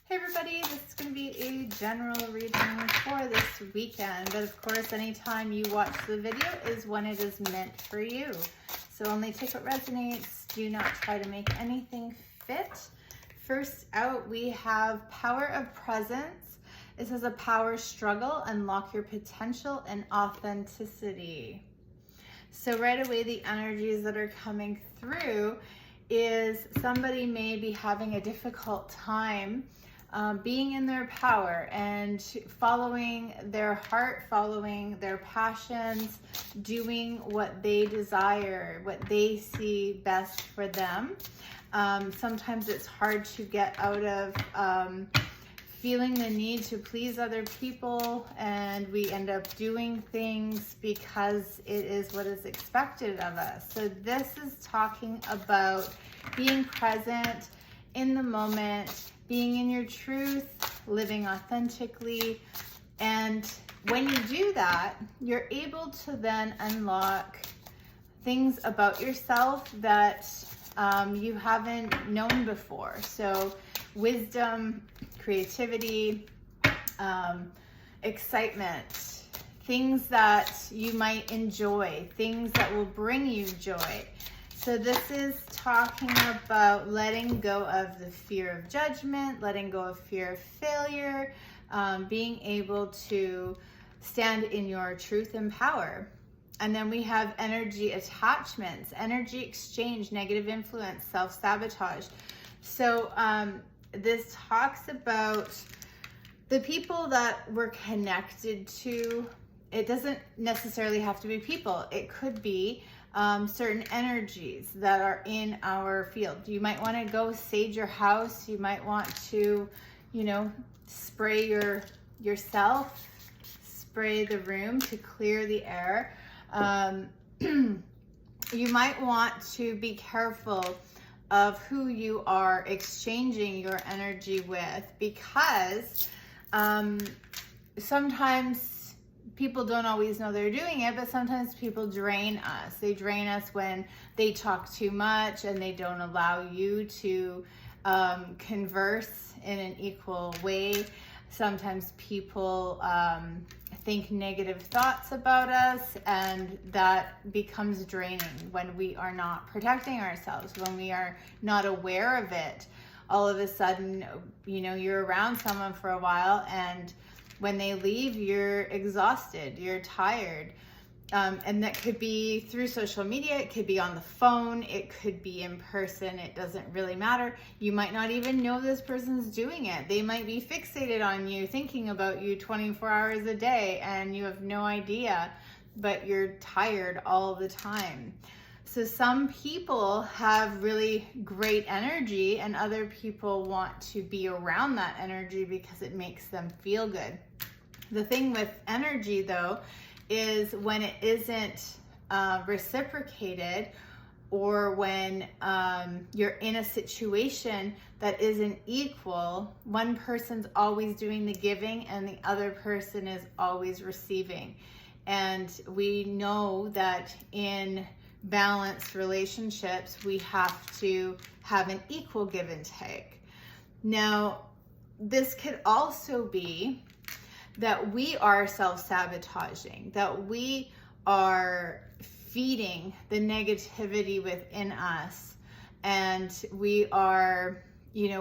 Hey everybody, this is going to be a general reading for this weekend, but of course anytime you watch the video is when it is meant for you. So only take what resonates, do not try to make anything fit. First out we have Power of Presence. It says a power struggle, unlock your potential and authenticity. So right away the energies that are coming through is somebody may be having a difficult time being in their power and following their heart, following their passions, doing what they desire, what they see best for them. Sometimes it's hard to get out of feeling the need to please other people, and we end up doing things because it is what is expected of us. So this is talking about being present in the moment, being in your truth, living authentically. And when you do that, you're able to then unlock things about yourself that you haven't known before. So wisdom, creativity, excitement, things that you might enjoy, things that will bring you joy. So this is talking about letting go of the fear of judgment, letting go of fear of failure, being able to stand in your truth and power. And then we have energy attachments, energy exchange, negative influence, self-sabotage. So this talks about the people that we're connected to. It doesn't necessarily have to be people. It could be certain energies that are in our field. You might want to go sage your house. You might want to, spray yourself, spray the room to clear the air. You might want to be careful of who you are exchanging your energy with, because sometimes people don't always know they're doing it, but sometimes people drain us. They drain us when they talk too much and they don't allow you to converse in an equal way. Sometimes people think negative thoughts about us, and that becomes draining when we are not protecting ourselves, when we are not aware of it. All of a sudden, you're around someone for a while, and when they leave, you're exhausted, you're tired. And that could be through social media, it could be on the phone, it could be in person, it doesn't really matter. You might not even know this person's doing it. They might be fixated on you, thinking about you 24 hours a day, and you have no idea, but you're tired all the time. So some people have really great energy, and other people want to be around that energy because it makes them feel good. The thing with energy, though, is when it isn't reciprocated, or when you're in a situation that isn't equal, one person's always doing the giving and the other person is always receiving. And we know that in balanced relationships, we have to have an equal give and take. Now, this could also be that we are self-sabotaging, that we are feeding the negativity within us, and we are,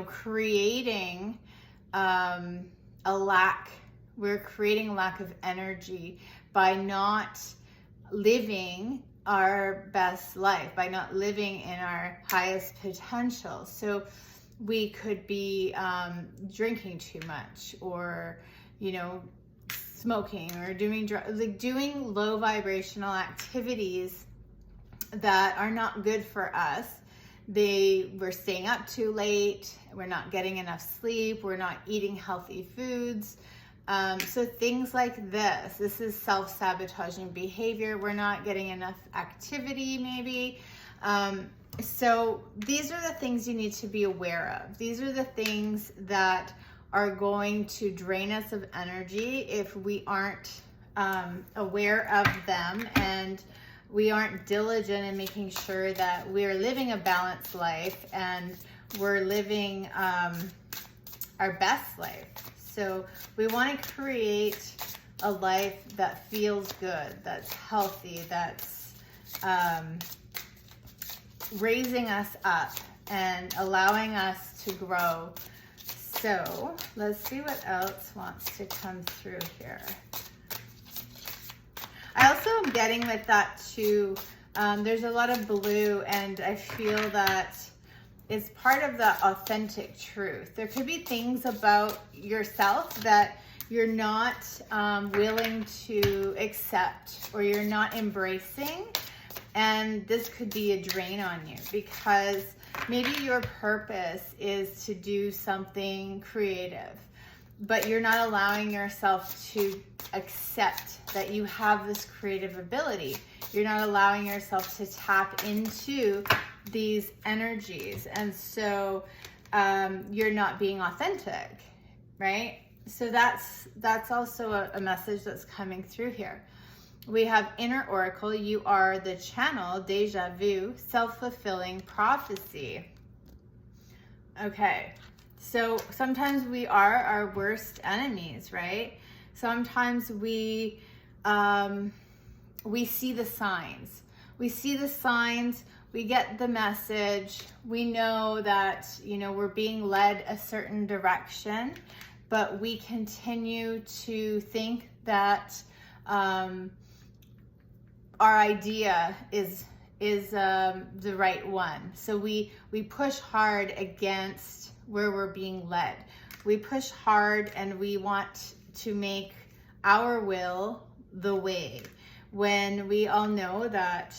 creating we're creating a lack of energy by not living our best life, by not living in our highest potential. So we could be drinking too much, or smoking, or doing low vibrational activities that are not good for us. We're staying up too late, we're not getting enough sleep, we're not eating healthy foods. So things like this is self-sabotaging behavior. We're not getting enough activity, maybe. So these are the things you need to be aware of. These are the things that are going to drain us of energy if we aren't aware of them, and we aren't diligent in making sure that we're living a balanced life, and we're living our best life. So we want to create a life that feels good, that's healthy, that's raising us up and allowing us to grow. So let's see what else wants to come through here. I also am getting with that too, there's a lot of blue, and I feel that it's part of the authentic truth. There could be things about yourself that you're not willing to accept, or you're not embracing. And this could be a drain on you, because maybe your purpose is to do something creative, but you're not allowing yourself to accept that you have this creative ability. You're not allowing yourself to tap into these energies. And so you're not being authentic, right? So that's also a message that's coming through here. We have inner oracle. You are the channel, deja vu, self-fulfilling prophecy. Okay, so sometimes we are our worst enemies, right? Sometimes we see the signs. We see the signs. We get the message. We know that, you know, we're being led a certain direction, but we continue to think that our idea is the right one. So we push hard against where we're being led. We push hard and we want to make our will the way, when we all know that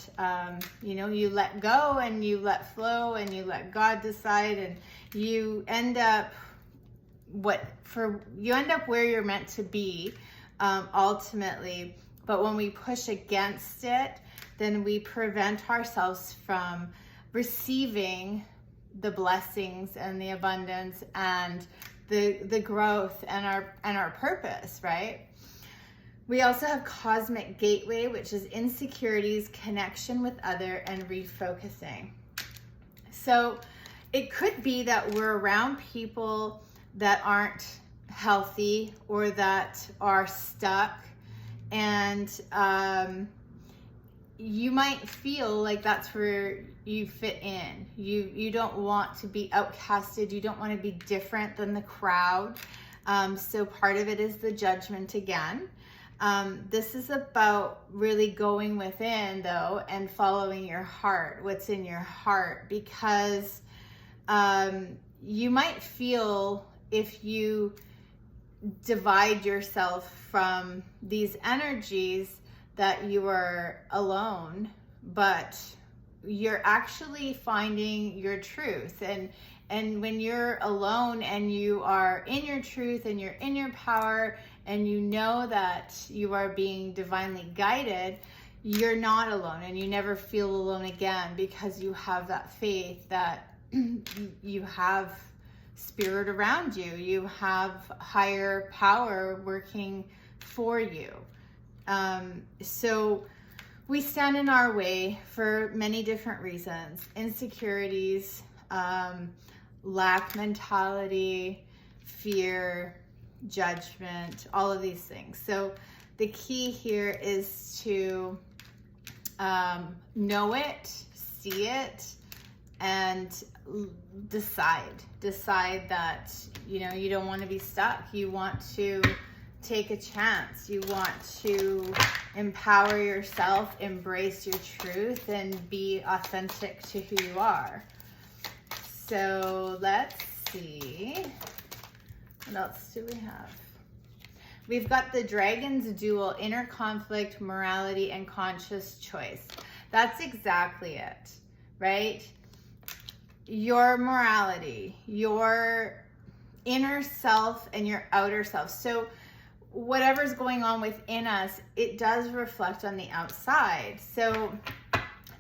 you know, you let go and you let flow and you let God decide, and you end up where you're meant to be ultimately. But when we push against it, then we prevent ourselves from receiving the blessings and the abundance and the growth and our purpose, right? We also have cosmic gateway, which is insecurities, connection with other, and refocusing. So it could be that we're around people that aren't healthy or that are stuck, and you might feel like that's where you fit in. You don't want to be outcasted. You don't want to be different than the crowd. So part of it is the judgment again. This is about really going within, though, and following your heart, what's in your heart, because you might feel, if you divide yourself from these energies, that you are alone, but you're actually finding your truth. And when you're alone and you are in your truth and you're in your power and you know that you are being divinely guided, you're not alone, and you never feel alone again, because you have that faith that you have spirit around you. You have higher power working for you. So we stand in our way for many different reasons: insecurities, lack mentality, fear, judgment, all of these things. So the key here is to know it, see it, and decide that, you know, you don't want to be stuck. You want to take a chance. You want to empower yourself, embrace your truth, and be authentic to who you are. So let's see, what else do we have? We've got the Dragon's Duel, inner conflict, morality, and conscious choice. That's exactly it, right? Your morality, your inner self, and your outer self. So whatever's going on within us, it does reflect on the outside. So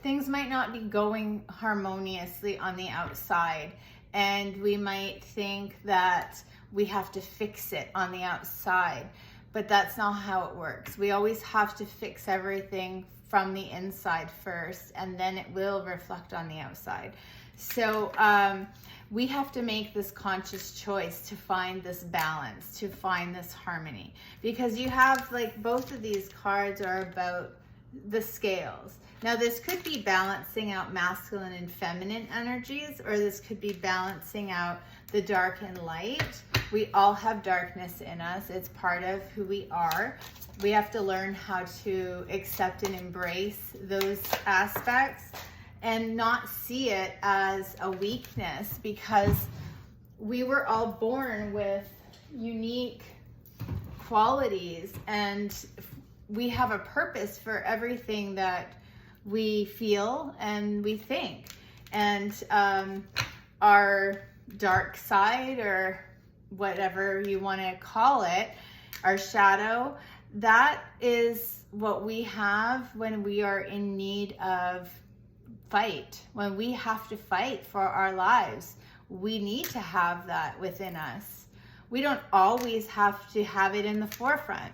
things might not be going harmoniously on the outside, and we might think that we have to fix it on the outside, but that's not how it works. We always have to fix everything from the inside first, and then it will reflect on the outside. So we have to make this conscious choice to find this balance, to find this harmony. Because you have, like, both of these cards are about the scales. Now, this could be balancing out masculine and feminine energies, or this could be balancing out the dark and light. We all have darkness in us. It's part of who we are. We have to learn how to accept and embrace those aspects and not see it as a weakness, because we were all born with unique qualities, and we have a purpose for everything that we feel and we think. And our dark side, or whatever you want to call it, our shadow, that is what we have when we are in need of fight, when we have to fight for our lives. We need to have that within us. We don't always have to have it in the forefront.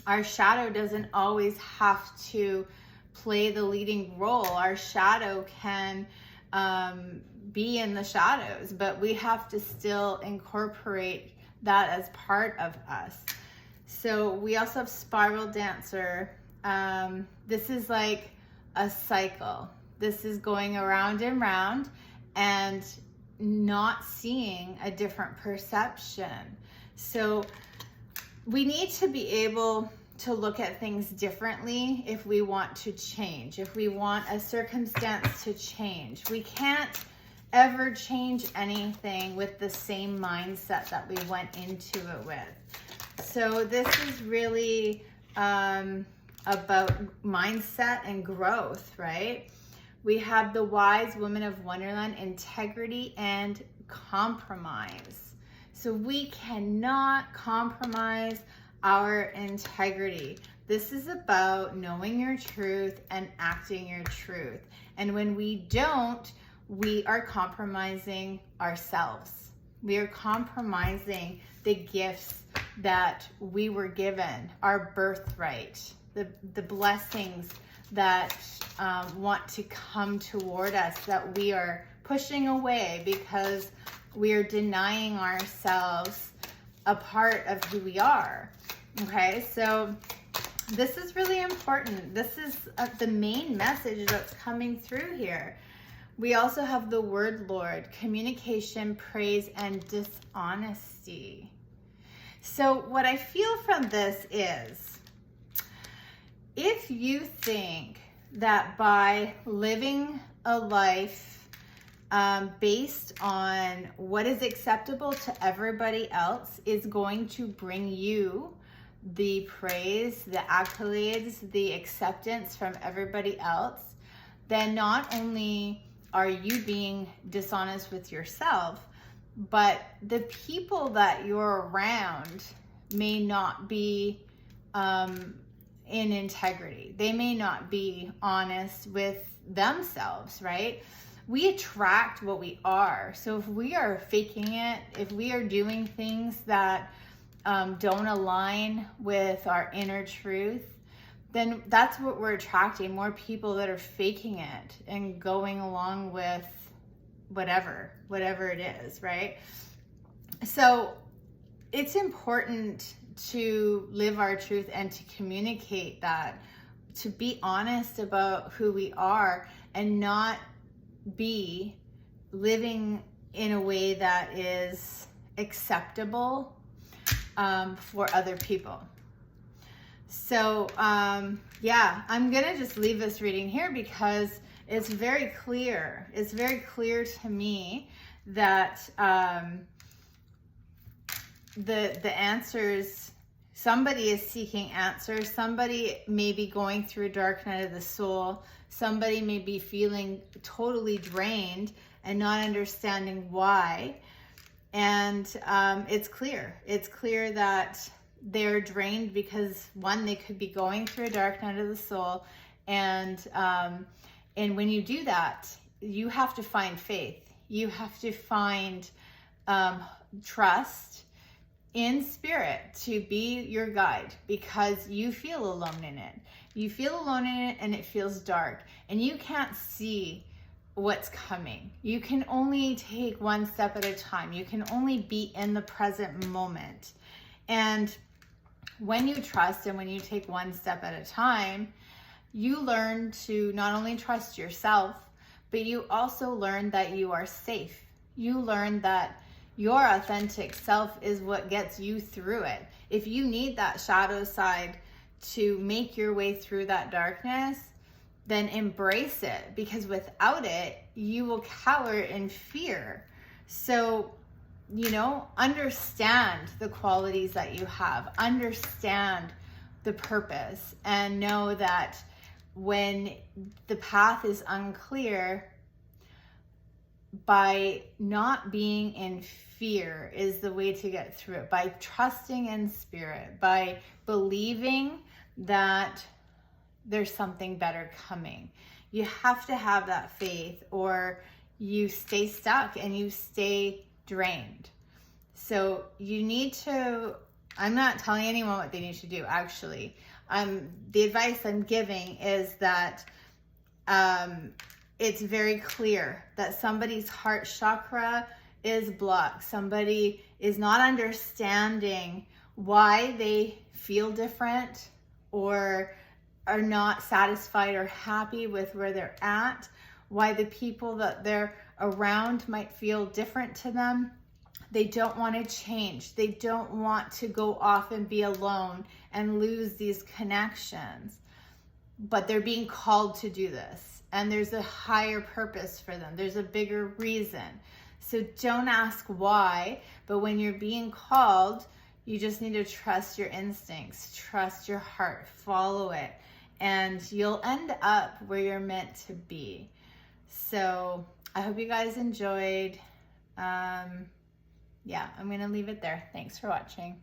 Our shadow doesn't always have to play the leading role. Our shadow can be in the shadows, but we have to still incorporate that as part of us. So we also have Spiral Dancer. This is like a cycle. This is going around and round and not seeing a different perception. So we need to be able to look at things differently if we want to change, if we want a circumstance to change. We can't ever change anything with the same mindset that we went into it with. So this is really about mindset and growth, right? We have the Wise Woman of Wonderland, integrity and compromise. So we cannot compromise our integrity. This is about knowing your truth and acting your truth. And when we don't, we are compromising ourselves. We are compromising the gifts that we were given, our birthright, the blessings that want to come toward us, that we are pushing away because we are denying ourselves a part of who we are. Okay, so this is really important. This is the main message that's coming through here. We also have the Word Lord, communication, praise, and dishonesty. So what I feel from this is, if you think that by living a life based on what is acceptable to everybody else is going to bring you the praise, the accolades, the acceptance from everybody else, then not only are you being dishonest with yourself, but the people that you're around may not be in integrity. They may not be honest with themselves, right? We attract what we are. So if we are faking it, if we are doing things that don't align with our inner truth, then that's what we're attracting, more people that are faking it and going along with whatever it is, right? So it's important to live our truth and to communicate that, to be honest about who we are and not be living in a way that is acceptable for other people. So yeah, I'm gonna just leave this reading here because it's very clear. It's very clear to me that the answers, somebody is seeking answers. Somebody may be going through a dark night of the soul. Somebody may be feeling totally drained and not understanding why. And it's clear. It's clear that they're drained because, one, they could be going through a dark night of the soul. And when you do that, you have to find faith. You have to find trust in spirit to be your guide, because you feel alone in it. You feel alone in it and it feels dark and you can't see what's coming. You can only take one step at a time. You can only be in the present moment. And when you trust and when you take one step at a time, you learn to not only trust yourself, but you also learn that you are safe. You learn that your authentic self is what gets you through it. If you need that shadow side to make your way through that darkness, then embrace it, because without it, you will cower in fear. So, understand the qualities that you have, understand the purpose, and know that when the path is unclear, by not being in fear is the way to get through it. By trusting in spirit, by believing that there's something better coming. You have to have that faith, or you stay stuck and you stay drained. So you need to, I'm not telling anyone what they need to do, actually. The advice I'm giving is that it's very clear that somebody's heart chakra is blocked. Somebody is not understanding why they feel different, or are not satisfied or happy with where they're at, why the people that they're around might feel different to them. They don't want to change. They don't want to go off and be alone and lose these connections. But they're being called to do this. And there's a higher purpose for them. There's a bigger reason. So don't ask why, but when you're being called, you just need to trust your instincts, trust your heart, follow it, and you'll end up where you're meant to be. So I hope you guys enjoyed. Yeah, I'm going to leave it there. Thanks for watching.